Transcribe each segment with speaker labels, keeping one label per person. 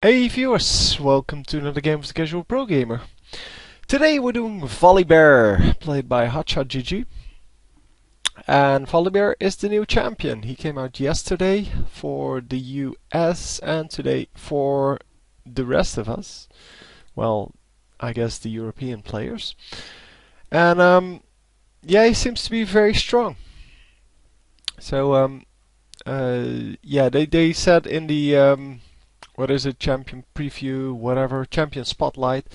Speaker 1: Hey viewers, welcome to another game of the Casual Pro Gamer. Today we're doing Volibear, played by HotshotGG. And Volibear is the new champion. He came out yesterday for the US and today for the rest of us. Well, I guess the European players. And yeah, he seems to be very strong. So yeah, they said in the what is it, champion preview, whatever, champion spotlight,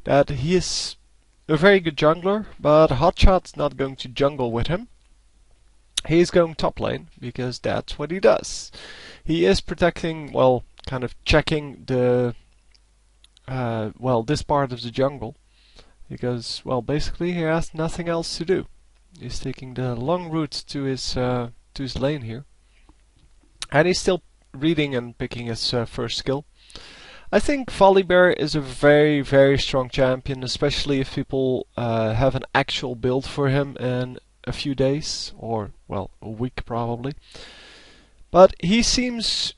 Speaker 1: that he is a very good jungler, but Hotshot's not going to jungle with him. He's going top lane, because that's what he does. He is protecting, well, kind of checking the, well, this part of the jungle, because, well, basically he has nothing else to do. He's taking the long route to his lane here. And he's still reading and picking his first skill. I think Volibear is a very, very strong champion, especially if people have an actual build for him in a few days, or, well, a week probably. But he seems,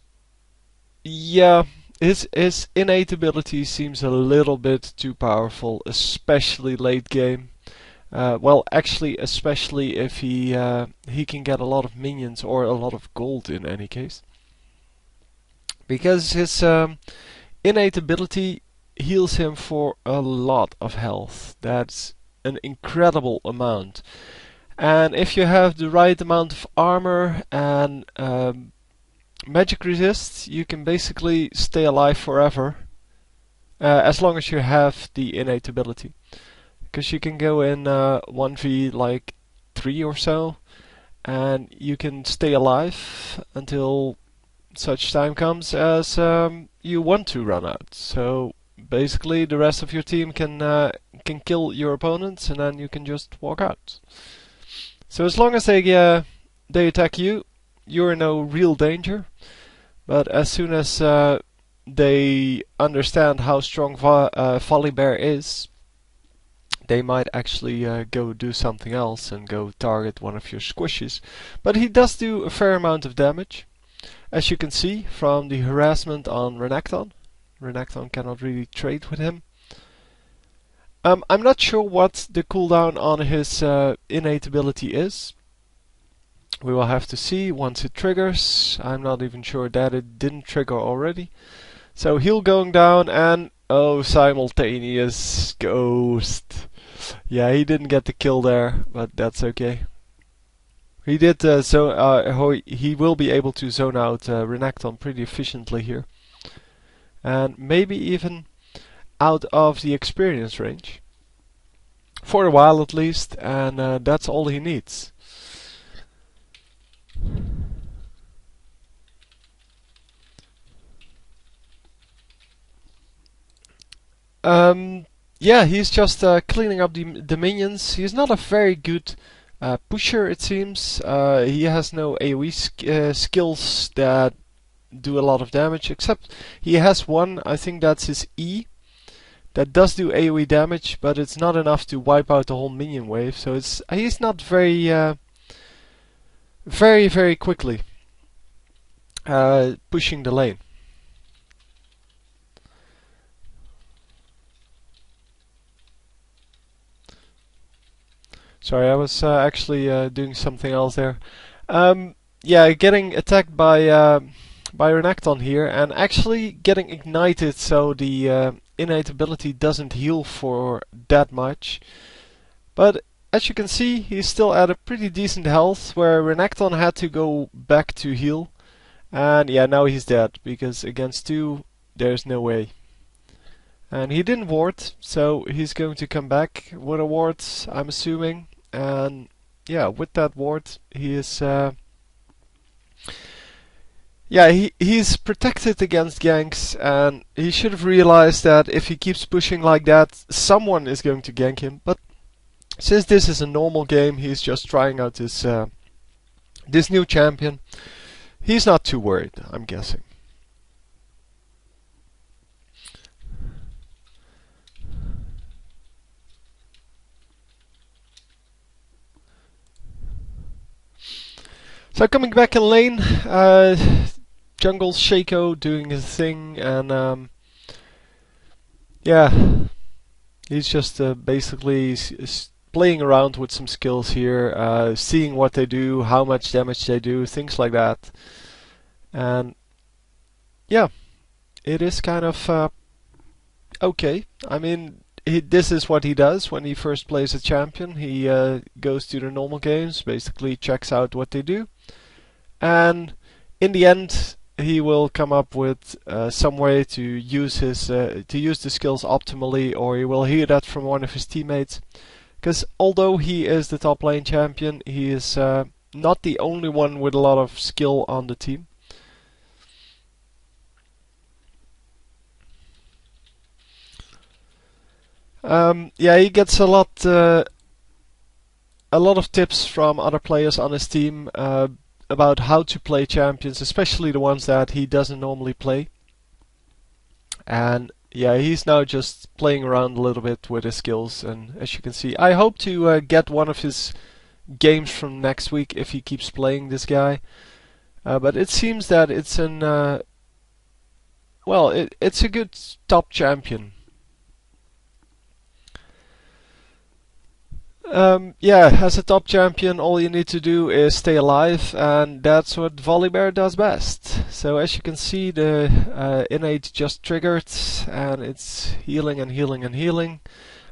Speaker 1: yeah, his innate ability seems a little bit too powerful, especially late game. Well, actually, especially if he can get a lot of minions or a lot of gold in any case. Because his innate ability heals him for a lot of health. That's an incredible amount. And if you have the right amount of armor and magic resist, you can basically stay alive forever. As long as you have the innate ability. Because you can go in 1v like 3 or so, and you can stay alive until such time comes as you want to run out. So basically the rest of your team can kill your opponents, and then you can just walk out. So as long as they attack you, you're in no real danger. But as soon as they understand how strong Volibear is, they might actually go do something else and go target one of your squishes. But he does do a fair amount of damage, as you can see from the harassment on Renekton. Renekton cannot really trade with him. I'm not sure what the cooldown on his innate ability is. We will have to see once it triggers. I'm not even sure that it didn't trigger already. So heal going down, and oh, simultaneous ghost. Yeah, he didn't get the kill there, but that's okay. He did he will be able to zone out Renekton pretty efficiently here, and maybe even out of the experience range for a while at least, and that's all he needs. Yeah, he's just cleaning up the minions. He's not a very good pusher, it seems. He has no AoE skills that do a lot of damage, except he has one, I think that's his E, that does do AoE damage, but it's not enough to wipe out the whole minion wave, so he's not very quickly pushing the lane. Sorry, I was actually doing something else there. Yeah, getting attacked by Renekton here, and actually getting ignited, so the innate ability doesn't heal for that much. But as you can see, he's still at a pretty decent health, where Renekton had to go back to heal. And yeah, now he's dead, because against 2, there's no way. And he didn't ward, so he's going to come back with a ward, I'm assuming. And yeah, with that ward, he is yeah, he's protected against ganks, and he should have realized that if he keeps pushing like that, someone is going to gank him. But since this is a normal game, he's just trying out this new champion. He's not too worried, I'm guessing. So coming back in lane, Jungle Shaco doing his thing, and yeah, he's just basically playing around with some skills here, seeing what they do, how much damage they do, things like that. And yeah, it is kind of okay. I mean, this is what he does when he first plays a champion. He goes to the normal games, basically checks out what they do, and in the end, he will come up with some way to use the skills optimally, or he will hear that from one of his teammates. Because although he is the top lane champion, he is not the only one with a lot of skill on the team. Yeah, he gets a lot of tips from other players on his team about how to play champions, especially the ones that he doesn't normally play. And yeah, he's now just playing around a little bit with his skills, and as you can see, I hope to get one of his games from next week if he keeps playing this guy. But it seems that it's it's a good top champion. Yeah, as a top champion, all you need to do is stay alive, and that's what Volibear does best. So as you can see, the innate just triggered, and it's healing and healing and healing.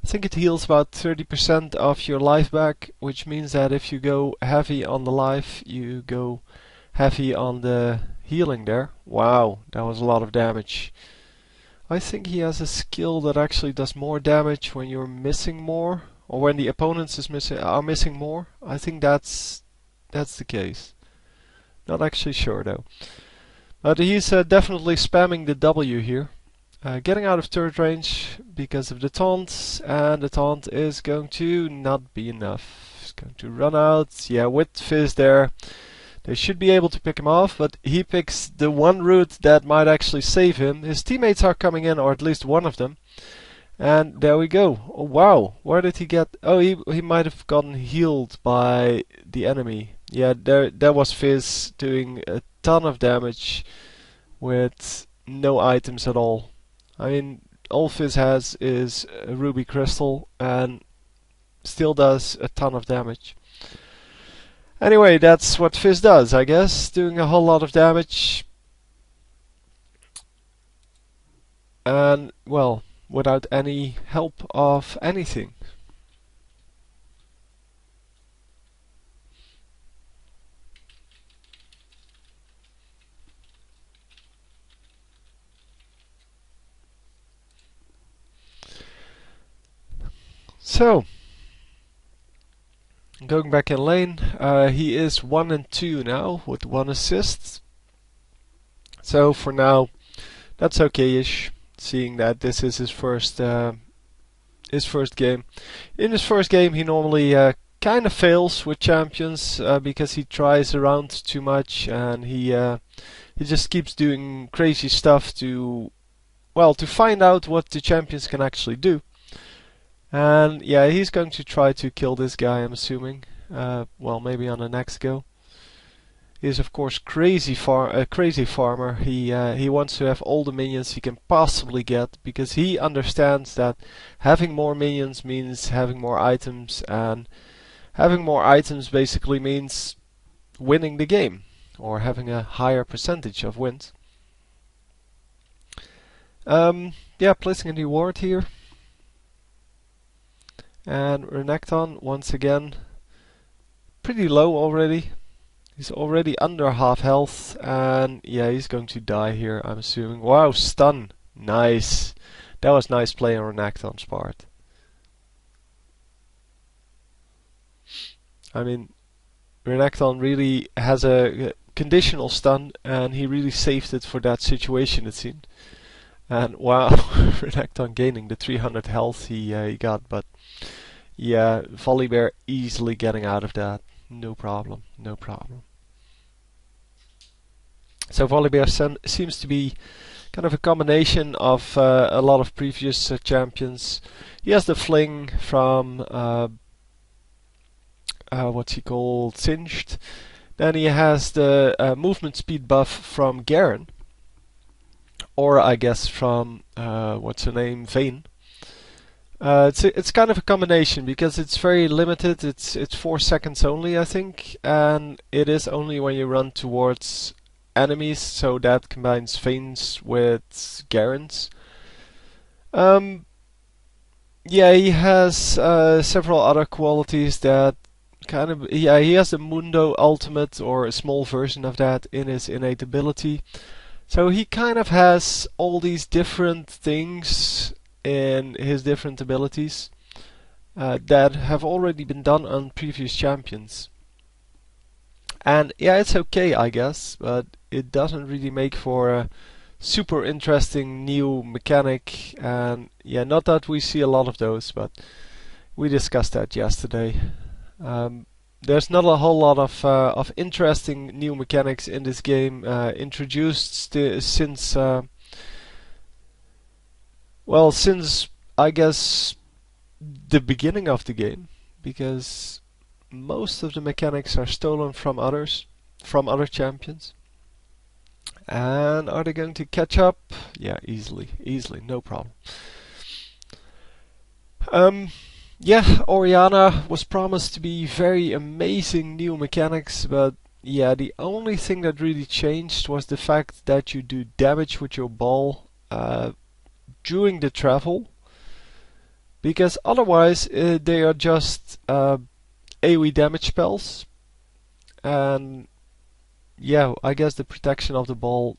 Speaker 1: I think it heals about 30% of your life back, which means that if you go heavy on the life, you go heavy on the healing there. Wow, that was a lot of damage. I think he has a skill that actually does more damage when you're missing more, or when the opponents are missing more. I think that's the case. Not actually sure though. But he's definitely spamming the W here. Getting out of turret range because of the taunt, and the taunt is going to not be enough. It's going to run out. Yeah, with Fizz there, they should be able to pick him off, but he picks the one route that might actually save him. His teammates are coming in, or at least one of them. And there we go. Oh, wow, where did he get? Oh, he might have gotten healed by the enemy. Yeah, there was Fizz doing a ton of damage with no items at all. I mean, all Fizz has is a ruby crystal and still does a ton of damage. Anyway, that's what Fizz does, I guess, doing a whole lot of damage. And, well, without any help of anything. So, going back in lane, he is 1 and 2 now with 1 assist. So for now, that's okay-ish, seeing that this is his first game. In his first game, he normally kind of fails with champions because he tries around too much, and he just keeps doing crazy stuff to find out what the champions can actually do. And yeah, he's going to try to kill this guy, I'm assuming. Maybe on the next go. He is of course a crazy farmer. He wants to have all the minions he can possibly get, because he understands that having more minions means having more items, and having more items basically means winning the game, or having a higher percentage of wins. Yeah, placing a new ward here. And Renekton, once again, pretty low already. He's already under half health, and yeah, he's going to die here, I'm assuming. Wow, stun! Nice! That was nice play on Renekton's part. I mean, Renekton really has a conditional stun, and he really saved it for that situation, it seemed. And wow, Renekton gaining the 300 health he got, but yeah, Volibear easily getting out of that. No problem, no problem. So Volibear seems to be kind of a combination of a lot of previous champions. He has the fling from what's he called? Singed. Then he has the movement speed buff from Garen. or I guess from what's her name, Vayne. It's kind of a combination because it's very limited. It's 4 seconds only, I think, and it is only when you run towards enemies. So that combines Vayne's with Garen's. Yeah, he has several other qualities that kind of, yeah, he has the Mundo ultimate or a small version of that in his innate ability. So he kind of has all these different things in his different abilities that have already been done on previous champions. And yeah, it's okay, I guess, but it doesn't really make for a super interesting new mechanic. And yeah, not that we see a lot of those, but we discussed that yesterday. There's not a whole lot of interesting new mechanics in this game introduced since well, since I guess the beginning of the game, because most of the mechanics are stolen from others, from other champions. And are they going to catch up? Yeah, easily, no problem. Yeah, Orianna was promised to be very amazing new mechanics, but yeah, the only thing that really changed was the fact that you do damage with your ball during the travel, because otherwise they are just AoE damage spells, and yeah, I guess the protection of the ball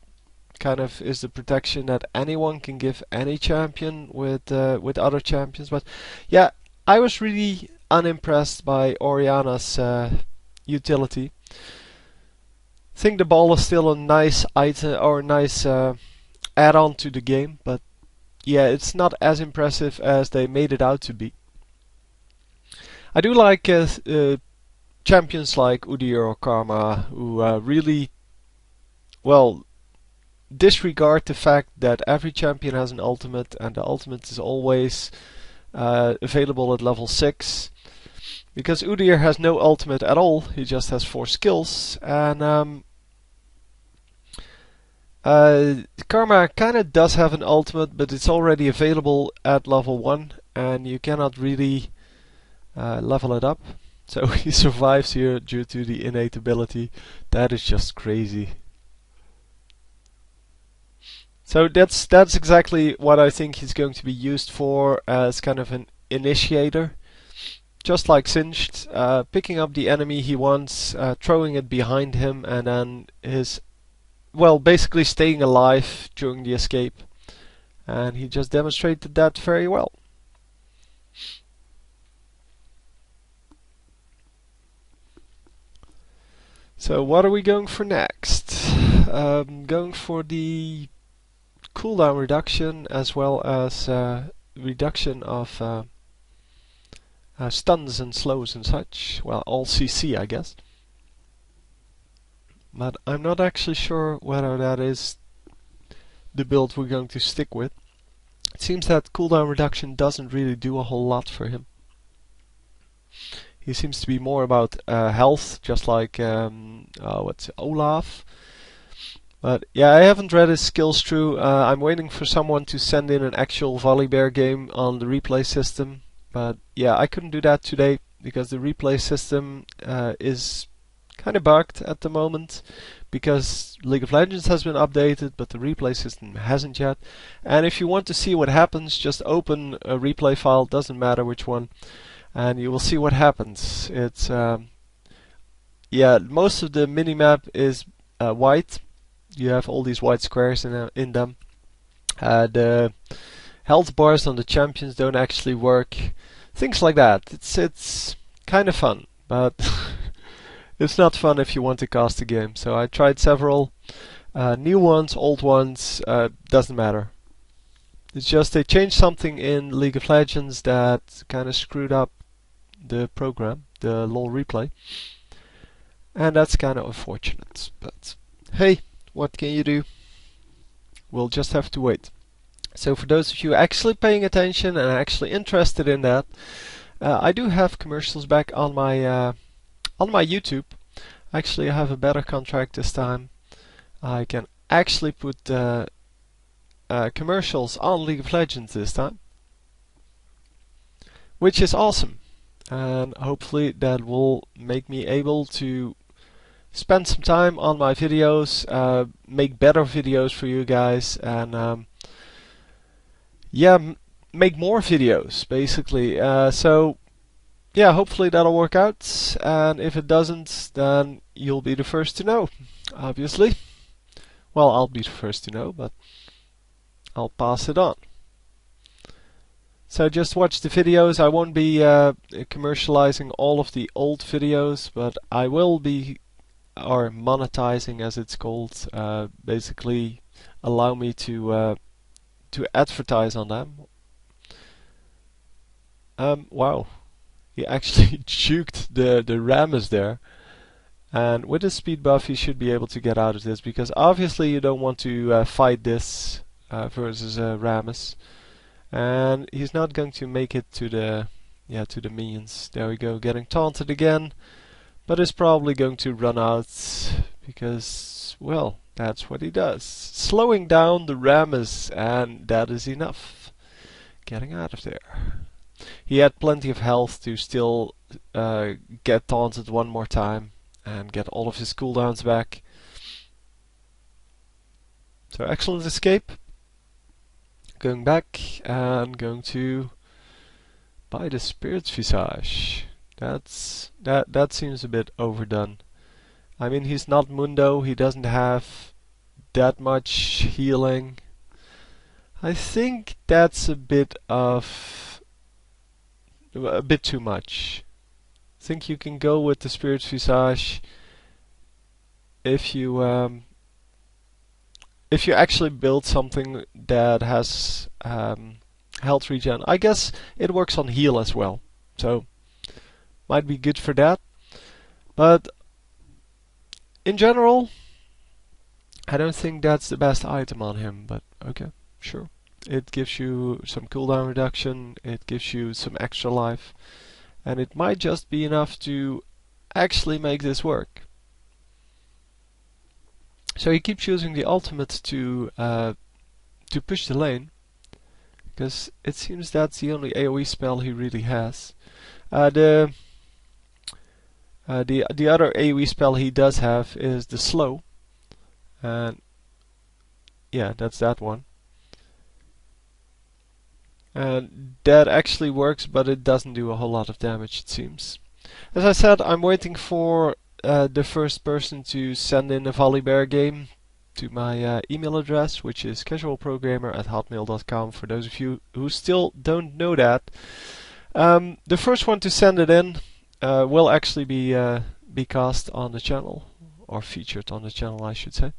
Speaker 1: kind of is the protection that anyone can give any champion with other champions. But yeah, I was really unimpressed by Orianna's utility. I think the ball is still a nice item or a nice add-on to the game, but yeah, it's not as impressive as they made it out to be. I do like champions like Udyr or Karma who really, well, disregard the fact that every champion has an ultimate, and the ultimate is always available at level 6. Because Udyr has no ultimate at all, he just has 4 skills, and Karma kinda does have an ultimate, but it's already available at level 1, and you cannot really level it up. So he survives here due to the innate ability. That is just crazy. So that's exactly what I think he's going to be used for, as kind of an initiator. Just like Singed, picking up the enemy he wants, throwing it behind him, and then well, basically staying alive during the escape. And he just demonstrated that very well. So what are we going for next? Going for the cooldown reduction, as well as reduction of stuns and slows and such. Well, all CC, I guess. But I'm not actually sure whether that is the build we're going to stick with. It seems that cooldown reduction doesn't really do a whole lot for him. He seems to be more about health, just like what's it, Olaf. But yeah, I haven't read his skills through. I'm waiting for someone to send in an actual Volibear game on the replay system. But yeah, I couldn't do that today because the replay system is kind of bugged at the moment, because League of Legends has been updated, but the replay system hasn't yet. And if you want to see what happens, just open a replay file, doesn't matter which one, and you will see what happens. It's yeah, most of the minimap is white. You have all these white squares in them. The health bars on the champions don't actually work. Things like that. It's kind of fun, but it's not fun if you want to cast a game. So I tried several new ones, old ones, doesn't matter. It's just they changed something in League of Legends that kind of screwed up the program, the LoL replay. And that's kind of unfortunate. But hey, what can you do? We'll just have to wait. So for those of you actually paying attention and actually interested in that, I do have commercials back on my YouTube. Actually, I have a better contract this time. I can actually put commercials on League of Legends this time, which is awesome, and hopefully that will make me able to spend some time on my videos, make better videos for you guys, and yeah, make more videos basically. So yeah, hopefully that'll work out, and if it doesn't, then you'll be the first to know, obviously. Well, I'll be the first to know, but I'll pass it on. So just watch the videos. I won't be commercializing all of the old videos, but I will be, or monetizing as it's called, basically allow me to advertise on them. Wow, he actually juked the Rammus there. And with his speed buff he should be able to get out of this, because obviously you don't want to fight this versus Rammus. And he's not going to make it to the minions. There we go, getting taunted again, but is probably going to run out because, well, that's what he does. Slowing down the Rammus, and that is enough. Getting out of there. He had plenty of health to still get taunted one more time and get all of his cooldowns back. So excellent escape. Going back and going to buy the Spirit's Visage. That seems a bit overdone. I mean, he's not Mundo, he doesn't have that much healing. I think that's a bit too much. I think you can go with the Spirit's Visage if you actually build something that has health regen. I guess it works on heal as well, so might be good for that. But in general, I don't think that's the best item on him, but okay, sure. It gives you some cooldown reduction, it gives you some extra life, and it might just be enough to actually make this work. So he keeps using the ultimate to push the lane, because it seems that's the only AoE spell he really has. The other AoE spell he does have is the slow, and yeah, that's that one. And that actually works, but it doesn't do a whole lot of damage, it seems. As I said, I'm waiting for the first person to send in a Volibear game to my email address, which is casualprogrammer@hotmail.com, for those of you who still don't know that. The first one to send it in will actually be cast on the channel, or featured on the channel, I should say.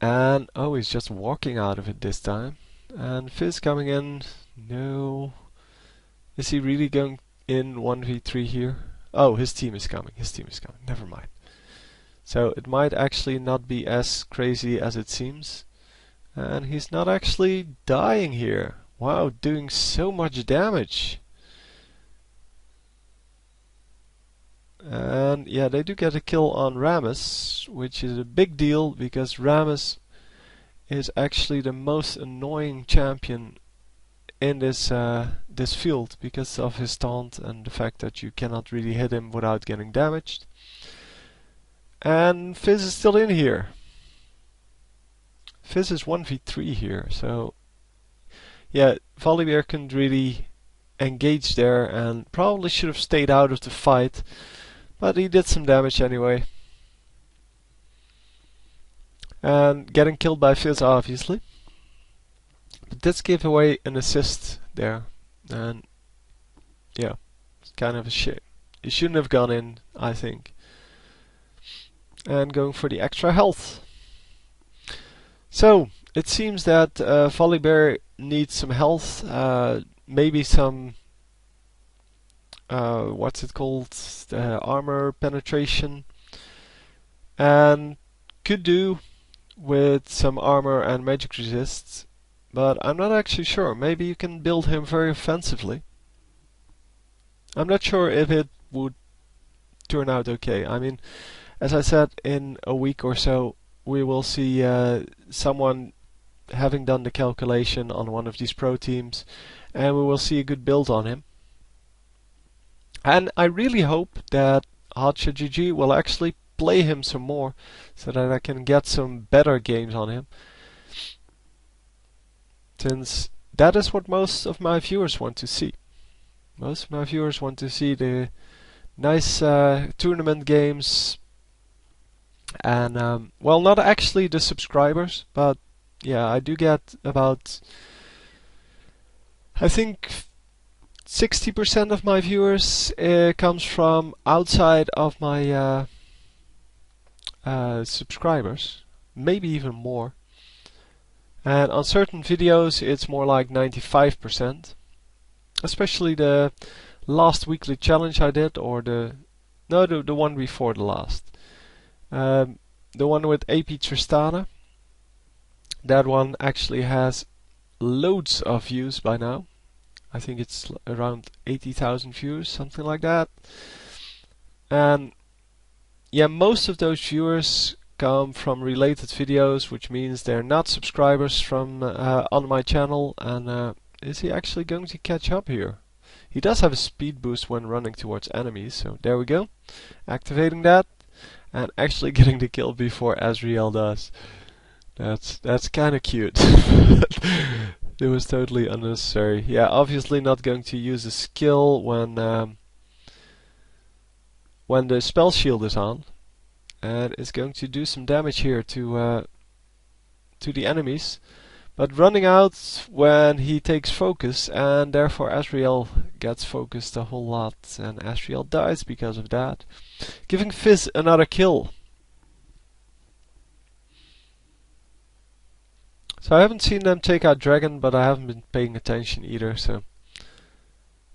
Speaker 1: And oh, he's just walking out of it this time. And Fizz coming in. No. Is he really going in 1v3 here? Oh, his team is coming. His team is coming. Never mind. So it might actually not be as crazy as it seems. And he's not actually dying here. Wow, doing so much damage. And yeah, they do get a kill on Rammus, which is a big deal, because Rammus is actually the most annoying champion in this field, because of his taunt and the fact that you cannot really hit him without getting damaged. And Fizz is still in here. Fizz is 1v3 here, so yeah, Volibear couldn't really engage there and probably should have stayed out of the fight, but he did some damage anyway. And getting killed by Fizz, obviously. But this gave away an assist there, and yeah, it's kind of a shame. He shouldn't have gone in, I think. And going for the extra health. So it seems that Volibear needs some health, maybe some what's it called, armor penetration, and could do with some armor and magic resists, but I'm not actually sure. Maybe you can build him very offensively. I'm not sure if it would turn out okay. I mean, as I said, in a week or so we will see someone having done the calculation on one of these pro teams, and we will see a good build on him. And I really hope that HotshotGG will actually play him some more, so that I can get some better games on him, since that is what most of my viewers want to see. Most of my viewers want to see the nice tournament games, and well, not actually the subscribers, but yeah, I do get about, I think, 60% of my viewers comes from outside of my subscribers, maybe even more. And on certain videos it's more like 95%. Especially the last weekly challenge I did, or the one before the last. The one with AP Tristana. That one actually has loads of views by now. I think it's around 80,000 views, something like that. And yeah, most of those viewers come from related videos, which means they're not subscribers from on my channel. And is he actually going to catch up here? He does have a speed boost when running towards enemies, so there we go. Activating that and actually getting the kill before Azriel does. That's kind of cute. It was totally unnecessary. Yeah, obviously not going to use a skill when the spell shield is on, and it's going to do some damage here to the enemies, but running out when he takes focus, and therefore Azriel gets focused a whole lot, and Azriel dies because of that, giving Fizz another kill. So I haven't seen them take out Dragon, but I haven't been paying attention either, so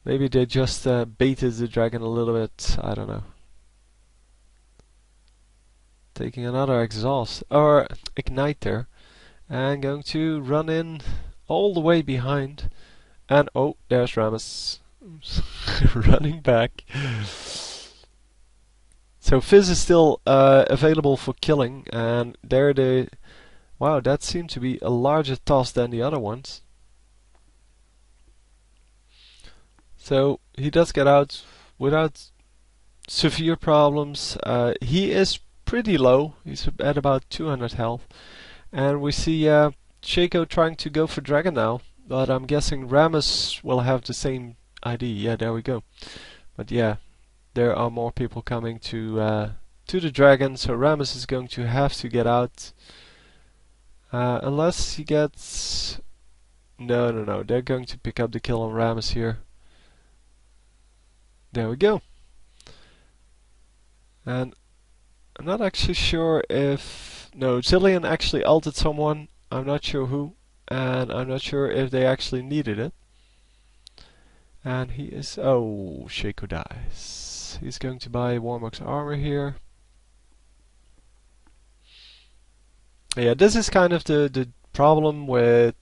Speaker 1: maybe they just baited the Dragon a little bit, I don't know. Taking another exhaust, or ignite there, and going to run in all the way behind, and oh, there's Rammus running back. So Fizz is still available for killing, and there they... Wow, that seemed to be a larger toss than the other ones. So he does get out without severe problems. He is pretty low. He's at about 200 health. And we see Shaco trying to go for Dragon now. But I'm guessing Rammus will have the same ID. Yeah, there we go. But yeah, there are more people coming to the Dragon. So Rammus is going to have to get out. Unless he gets... No, they're going to pick up the kill on Rammus here. There we go. And I'm not actually sure if... No, Zilean actually ulted someone. I'm not sure who. And I'm not sure if they actually needed it. And he is... Oh, Shaco dies. He's going to buy Warmock's armor here. Yeah, this is kind of the problem with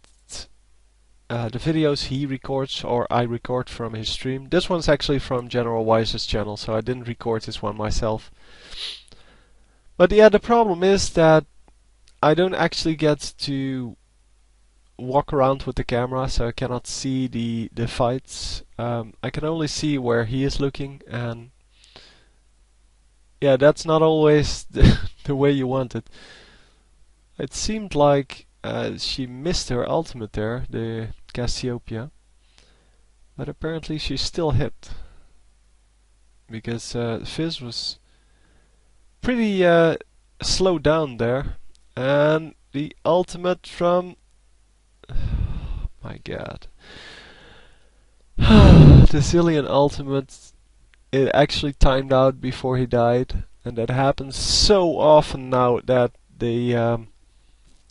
Speaker 1: the videos he records or I record from his stream. This one's actually from General Wise's channel, so I didn't record this one myself. But yeah, the problem is that I don't actually get to walk around with the camera, so I cannot see the fights. I can only see where he is looking, and yeah, that's not always the way you want it. It seemed like she missed her ultimate there, the Cassiopeia, but apparently she still hit, because Fizz was pretty slowed down there, and the ultimate from... my god. The Zilean ultimate, it actually timed out before he died, and that happens so often now that they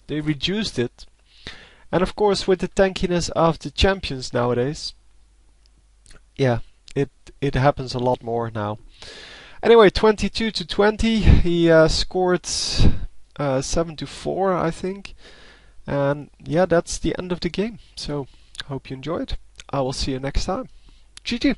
Speaker 1: reduced it. And of course, with the tankiness of the champions nowadays, yeah, it happens a lot more now. Anyway, 22-20, he scored 7-4, I think. And yeah, that's the end of the game. So, hope you enjoyed. I will see you next time. GG!